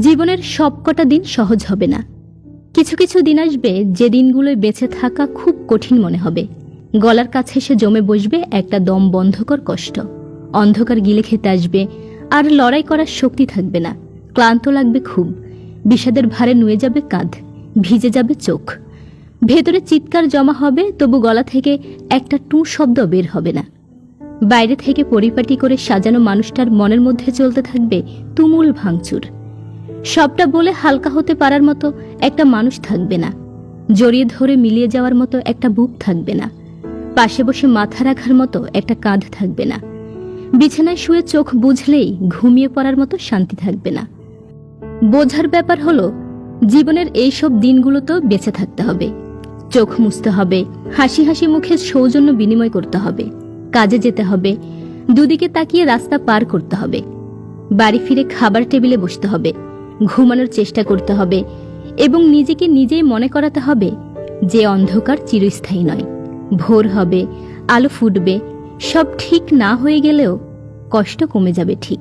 জীবনের সবকটা দিন সহজ হবে না। কিছু কিছু দিন আসবে যে দিনগুলোয় বেঁচে থাকা খুব কঠিন মনে হবে। গলার কাছে এসে জমে বসবে একটা দম বন্ধকর কষ্ট। অন্ধকার গিলে খেতে আসবে, আর লড়াই করার শক্তি থাকবে না। ক্লান্ত লাগবে খুব। বিষাদের ভারে নুয়ে যাবে কাঁধ, ভিজে যাবে চোখ। ভেতরে চিৎকার জমা হবে, তবু গলা থেকে একটা টু শব্দ বের হবে না। বাইরে থেকে পরিপাটি করে সাজানো মানুষটার মনের মধ্যে চলতে থাকবে তুমুল ভাঙচুর। সবটা বলে হালকা হতে পারার মতো একটা মানুষ থাকবে না। জড়িয়ে ধরে মিলিয়ে যাওয়ার মতো একটা বুক থাকবে না। পাশে বসে মাথা রাখার মতো একটা কাঁধ থাকবে না। বিছানায় শুয়ে চোখ বুঝলেই ঘুমিয়ে পড়ার মতো শান্তি থাকবে না। বোঝার ব্যাপার হলো, জীবনের এইসব দিনগুলোতেও বেঁচে থাকতে হবে। চোখ মুছতে হবে, হাসি হাসি মুখে সৌজন্য বিনিময় করতে হবে, কাজে যেতে হবে, দুদিকে তাকিয়ে রাস্তা পার করতে হবে, বাড়ি ফিরে খাবার টেবিলে বসতে হবে, ঘুমানোর চেষ্টা করতে হবে এবং নিজেকে নিজেই মনে করাতে হবে যে অন্ধকার চিরস্থায়ী নয়। ভোর হবে, আলো ফুটবে, সব ঠিক না হয়ে গেলেও কষ্ট কমে যাবে ঠিক।